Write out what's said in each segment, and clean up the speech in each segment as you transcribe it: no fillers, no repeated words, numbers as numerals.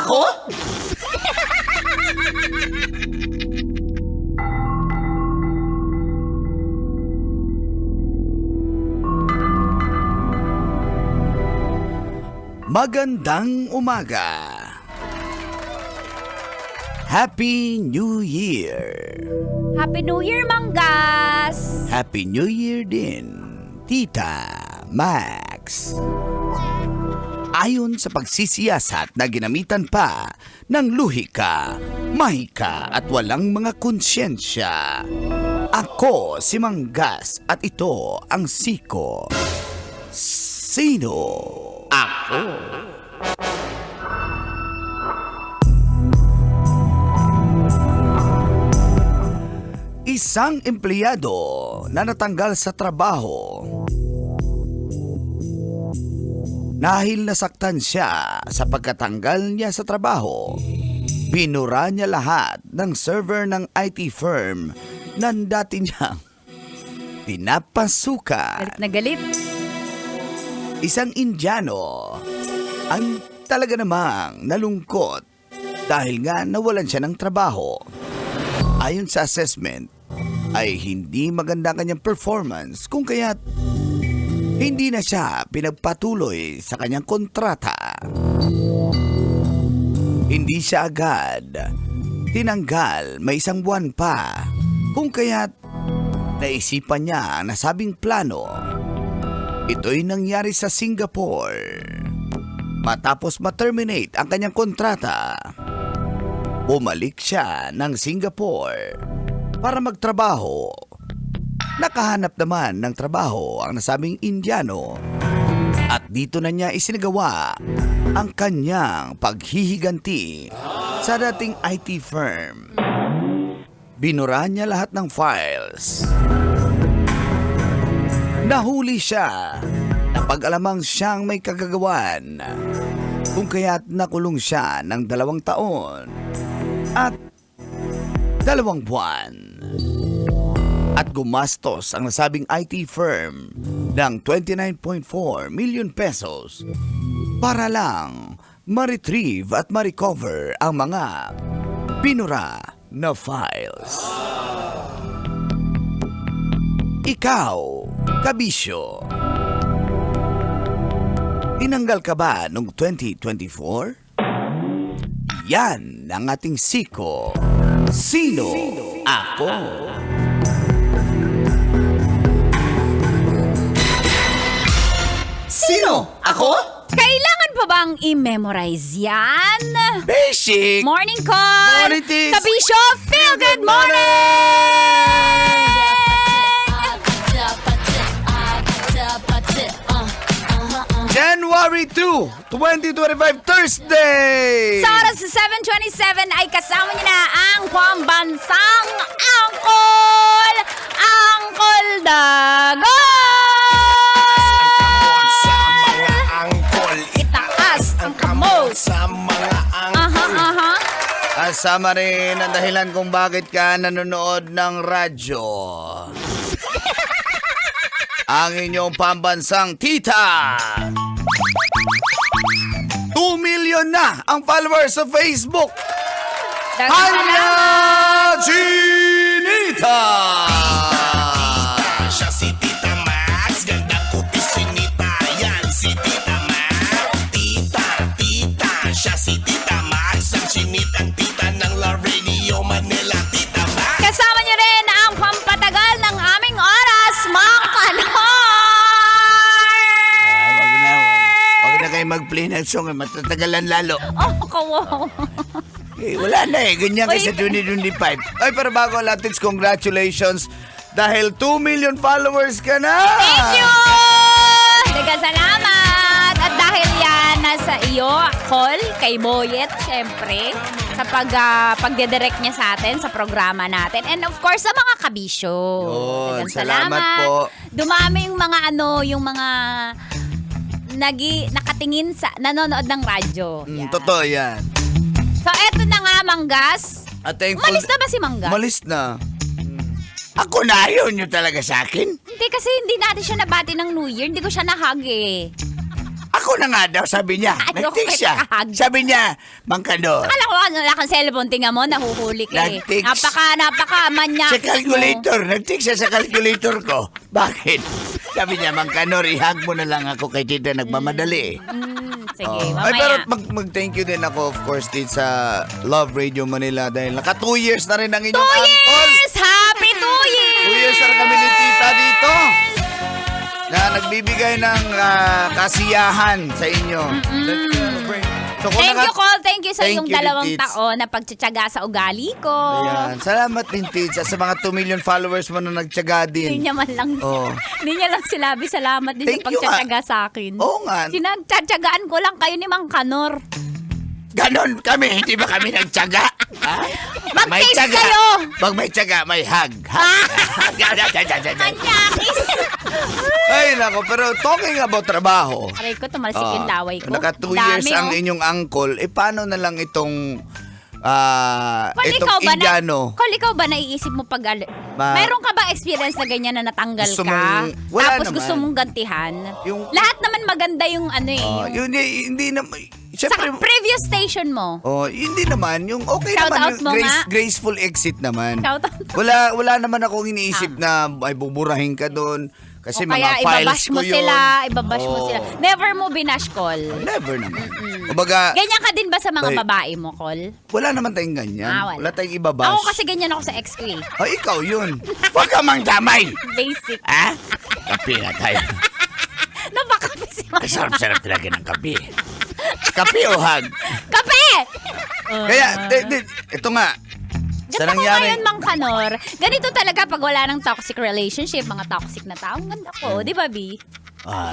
Ako? Magandang umaga. Happy New Year. Happy New Year, Manggas! Happy New Year din, Tita Max. Ayon sa pagsisiyasat na ginamitan pa ng luhika, mahika at walang mga konsyensya. Ako si Manggas at ito ang Siko. Sino ako? Isang empleyado na natanggal sa trabaho dahil nasaktan siya sa pagkatanggal niya sa trabaho. Binura niya lahat ng server ng IT firm na dati niyang pinapasukan. Galit na galit. Isang Indiano ang talaga namang nalungkot dahil nga nawalan siya ng trabaho. Ayon sa assessment, ay hindi maganda kanyang performance kung kaya't hindi na siya pinagpatuloy sa kanyang kontrata. Hindi siya agad tinanggal, may isang buwan pa kung kaya't naisipan niya ang nasabing plano. Ito'y nangyari sa Singapore. Matapos ma-terminate ang kanyang kontrata, bumalik siya ng Singapore para magtrabaho. Nakahanap naman ng trabaho ang nasabing Indiano at dito na niya isinagawa ang kanyang paghihiganti sa dating IT firm. Binura niya lahat ng files. Nahuli siya na pag-alamang siyang may kagagawan kung kaya't nakulong siya ng 2 taon at 2 buwan. At gumastos ang nasabing IT firm ng 29.4 million pesos para lang ma-retrieve at ma-recover ang mga binura na files. Ikaw, kabisyo, tinanggal ka ba noong 2024? Yan ang ating Siko. Sino ako? Sino ako? Kailangan pa bang i-memorize yan? Basic! Morning call! Morning, Tis! Kabisyo, feel good morning! January 2, 2025, Thursday! Sa oras sa 7:27 ay kasama niyo na ang pambansang angkol! Angkol Dagon! Sa mga angkol, Itaas ang kamot! sa mga angkol. Aha. Kasama rin ang dahilan kung bakit ka nanonood ng radyo. Ang inyong pambansang tita. 2 million na ang followers sa Facebook. Hanya Chinita! Siya si Tita Max, ganda ko pisinita. Yan si Tita Max. Tita, siya si Tita Max. Ang chinitang tita ng La Radio Manila. Tita Max. Kasama niyo rin ang pampatagal ng aming oras, mga kanor! Wag na kayo mag-play ng song, matatagalan lalo. Oh, kawaw. Eh, wala na eh, ganyan Uy. kasi 2025. Ay, pero bago ang latins, congratulations dahil 2 million followers ka na! Thank you! Salamat! At dahil yan, nasa iyo, call kay Boyet, syempre, sa pagdedirect niya sa atin, sa programa natin. And of course, sa mga kabisyo. Yun, Dagang salamat po. Dumami yung mga yung mga nakatingin sa, nanonood ng radyo. Yan. Totoo yan. So, eto na nga, Manggas. At thankful, Umalis na ba si Manggas? Umalis na. Ako na, ayaw nyo talaga sa akin? Hindi, kasi hindi natin siya nabati ng New Year. Hindi ko siya nahag eh. Ako na nga daw, sabi niya. Ano, Nag-text siya. kahag. Sabi niya, Mang Kanor, Akala ko wala kang cellphone, tingnan mo, nahuhuli ka eh. Nag-text. Napaka manyak. sa calculator. Nag-text siya sa calculator ko. Bakit? Sabi niya, Mang Kanor, ihag mo na lang ako kay tita, nagmamadali eh. Sige, Oh. mamaya. Ay, pero mag-thank you din ako, of course, din sa Love Radio Manila dahil naka 2 years na rin ang inyong 2 uncle. years! Happy 2 years! 2 years na rin kami ni tita dito na nagbibigay ng kasiyahan sa inyo. Let's celebrate. So, kung Thank you, Cole. Thank you sa Thank iyong you, 2 Tits. taon na pagtsatsaga sa ugali ko. Ayan. Salamat din, Tits. Sa mga 2 million followers mo na nagtyaga Hindi din. niya man lang, Oh. hindi niya lang sinabi salamat din Thank sa you pagtsatsaga sa akin. Oo nga. Sinagtsatsagaan ko lang kayo ni Mang Kanor. Ganon kami. Hindi ba kami nagtyaga? Ha? Mag-taste kayo! Pag may tyaga, may hug. Anyakis! Ay, nako. Pero talking about trabaho. Aray ko, tumalsik yung laway ko. Naka 2 years Dami, ang oh. inyong uncle. Paano na lang itong Kol, itong ikaw ba Indiano? Kol, ikaw ba naiisip mo pag... Mayroon ka ba experience na ganyan na natanggal Gusto ka? mong- wala Tapos naman. gusto mong gantihan? Yung- Lahat naman maganda yung ano eh. Yun, hindi na... Sa Siyempre, previous station mo. hindi naman. Yung okay Shout naman. out mo nga. Graceful exit naman. Shout out. Wala naman akong iniisip na ay buburahin ka doon. Kasi O kaya mga files ibabash ko mo yun. sila, ibabash mo Oo. sila. Never mo binash, Col. Never naman. Kumbaga, Ganyan ka din ba sa mga Ay. babae mo, Col? wala naman tayong ganyan. Wala. Wala tayong ibabash. Ako kasi ganyan ako sa ex ko eh. Ikaw yun. Huwag ka mang damay. Basic. Ha? Kape na tayo. Napakapi si Ang sarap-sarap talaga ng kape. Kape o hug? Kape! Kaya, ito nga. Sa Ganda ko nangyari, ngayon, Mang Kanor. Ganito talaga pag wala ng toxic relationship, mga toxic na tao. Ang ganda ko, di ba, B?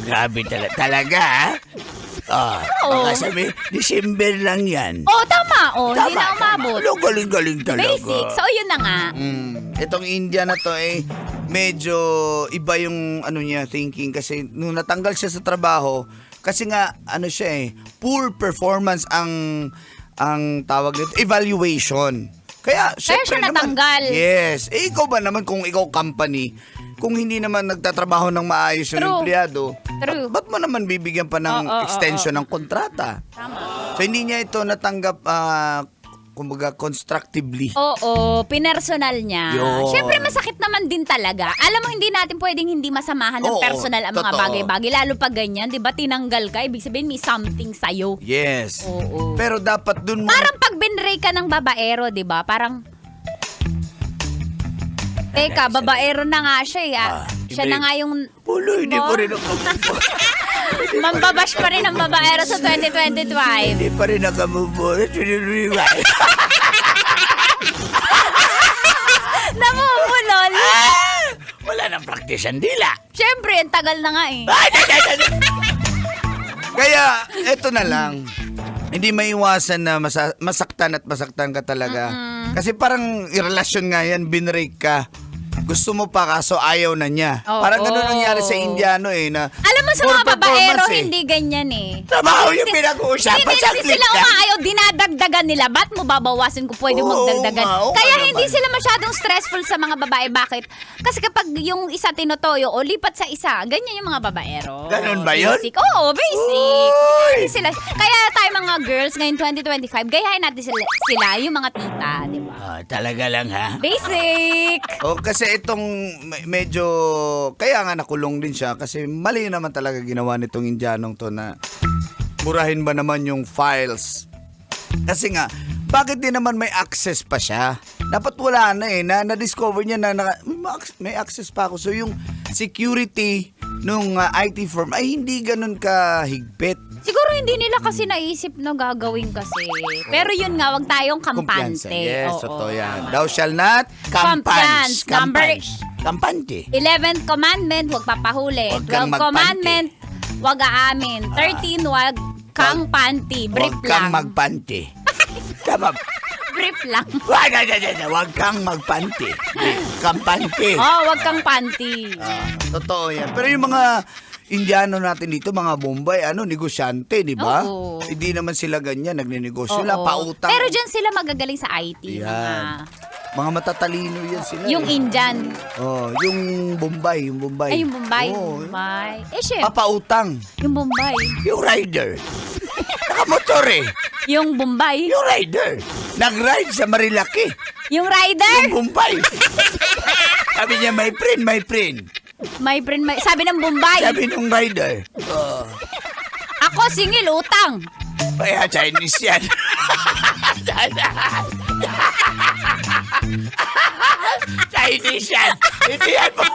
grabe talaga. Oo. Baka sabi, December lang yan. Oo, tama. Hindi na umabot. Galing-galing talaga. Basic. So, yun na nga. Itong India na to medyo iba yung ano niya thinking kasi nung natanggal siya sa trabaho kasi nga ano siya poor performance ang tawag nito evaluation. Kaya siya syempre natanggal. Naman, yes. Ikaw ba naman kung ikaw company kung hindi naman nagtatrabaho ng maayos yung True. empleyado, True. ba't mo naman bibigyan pa ng extension ng kontrata? Tama. So hindi niya ito natanggap kumbaga constructively. Oo, pinersonal niya. Yun. Siyempre, masakit naman din talaga. Alam mo, hindi natin pwedeng hindi masamahan ng Oo, personal ang mga totoo. bagay-bagay. Lalo pag ganyan, di ba, tinanggal ka, ibig sabihin may something sa'yo. Yes. Oo. Pero dapat dun mo Parang pag binray ka ng babaero, di ba? Parang, teka, babaero na nga siya eh. Siya na nga yung Pulo, hindi Mo? pa rin ako. mambabash pa rin ang babaero sa 2025. Hindi pa rin nakamubot. Namumulol. Wala nang practice ang dila. Siyempre, ang tagal na nga eh. Kaya, eto na lang. Hindi maiwasan na masaktan at masaktan ka talaga. Kasi parang relasyon nga yan, binrake ka. Gusto mo pa kaso ayaw na niya. Oo. Parang ganun nangyari sa Indiano na Alam mo sa for mga babaero, performance hindi ganyan eh. Trabaho yung pinag-uusapan. Hindi Saglit sila lang. umaayaw, dinadagdagan nila. Ba't mo babawasan kung pwede Oo magdagdagan? nga, oo Kaya nga hindi naman. sila masyadong stressful sa mga babae. Bakit? Kasi kapag yung isa tinotoyo o lipat sa isa, ganyan yung mga babaero. Ganun ba yun? Basic. Oo, basic. Uy! Hindi sila. Kaya tayo mga girls ngayon 2025, gayahin natin sila yung mga tita, di ba? Talaga lang ha? Basic! Kasi itong medyo, kaya nga nakulong din siya kasi mali naman talaga ginawa nitong Indianong to na murahin ba naman yung files. Kasi nga, bakit din naman may access pa siya? Dapat wala na na-discover niya na may access pa ako. So yung security nung IT firm ay hindi ganun kahigpit. Siguro hindi nila kasi naisip na gagawin kasi. Pero yun nga, wag tayong kampante. Kumpiyansa. Yes, Oo, totoo tama. yan. Thou shall not Kampans. Kampante. 11th commandment, huwag papahuli. Huwag kang 12th commandment, huwag aamin. 13, huwag kang panty. Brief Huwag kang lang. magpanty. Tama. Brief lang. Huwag kang magpanty. Kampante. Oh, huwag kang panty. Totoo yan. Pero yung mga Indiano natin dito, mga Bombay, negosyante, di ba? Oo. Hindi naman sila ganyan, nagnenegosyo Oo. lang, pautang. Pero dyan sila magagaling sa IT. Yan. Mga matatalino yan sila. Yung Indian. Oh, yung Bombay. Ay, yung Bombay. Oo. Bombay. Eh, syempre, Papautang. yung Bombay. Yung rider. Nakamotor eh. Yung Bombay. Yung rider. Nag-ride sa Marilaki. Yung rider. Yung Bombay. Sabi niya, my friend. My friend, sabi ng Bombay. Sabi nung rider. Ako singil, utang. Kaya Chinese yan. Chinese yan. Hindi yan po.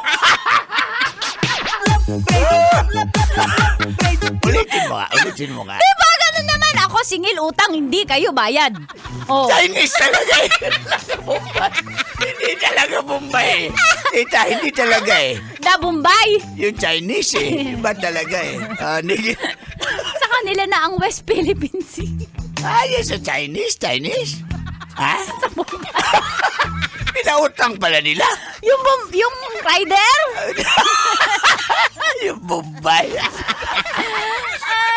Ulitin mo nga. Diba ganun naman? Ako singil, utang, hindi kayo bayad. Oh. Chinese talaga eh. Hindi talaga Bombay. Hindi talaga eh. Da Bombay. Yung Chinese eh. Iba talaga eh. Sa kanila na ang West Philippines. Yan sa Chinese. Ha? Sa Bombay. Pinautang pala nila. Yung rider? Yung Bombay.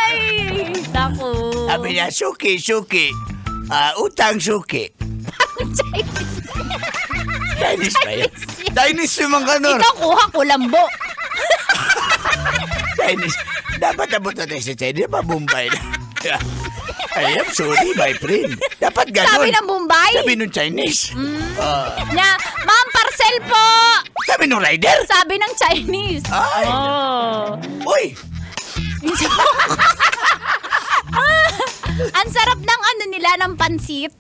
Ay, naku. Sabi niya, suki. Utang suki. Chinese ba yan? Chinese yung mga ganun. Ikaw kuha kulambo. Chinese. Dapat abot na tayo sa Chinese. Ba Bombay na. I am sorry, my friend. Dapat ganun. Sabi ng Bombay. Sabi nung Chinese. Niya, ma'am, parcel po. Sabi nung rider. Sabi ng Chinese. Ay. Oh. Uy. Ang sarap ng ano nila, ng pansit.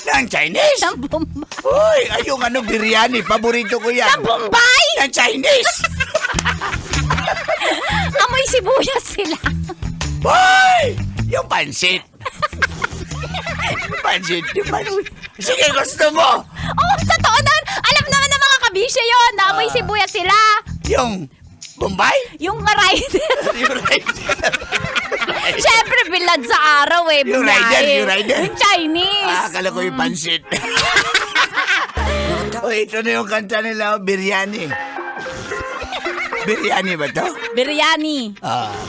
Ng Chinese. Ng Bombay. Uy, yung biryani. Paborito ko yan. Ng Bombay? Ng Chinese. Amoy sibuyas sila. Uy! Yung pansit. Yung pansit. Sige, gusto mo. Oh, totoo naman. Alam naman ng mga kabisyo yun. Na amoy sibuyas sila. Yung Bombay? Yung rider. Yung rider. Siyempre, bilad sa araw eh. Yung Biyahe. rider. Yung Chinese. Akala ko yung pansit. Uy, ito na yung kanta nila, biryani. Biryani ba to? Biryani.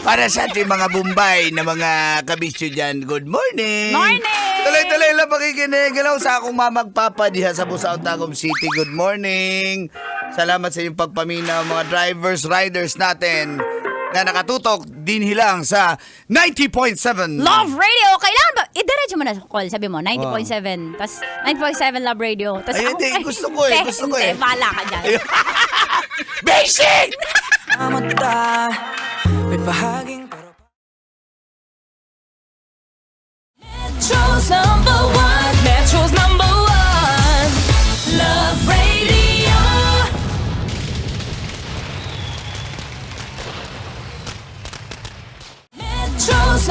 Para sa ating mga Bombay na mga kabisyo dyan, good morning! Morning! Tuloy-tuloy lang pakikinig. Hello sa akong mamagpapa diha sa Busaon, Tagum City. Good morning! Salamat sa iyong pagpaminaw mga drivers, riders natin na nakatutok din hilang sa 90.7 Love Radio. Kailangan ba? Idiretso mo na sa call. Sabi mo, 90.7. Tapos 90.7 Love Radio. Tas Ay, hindi. Gusto ko eh. Bahala ka dyan. Basic! May bahaging Metro's #1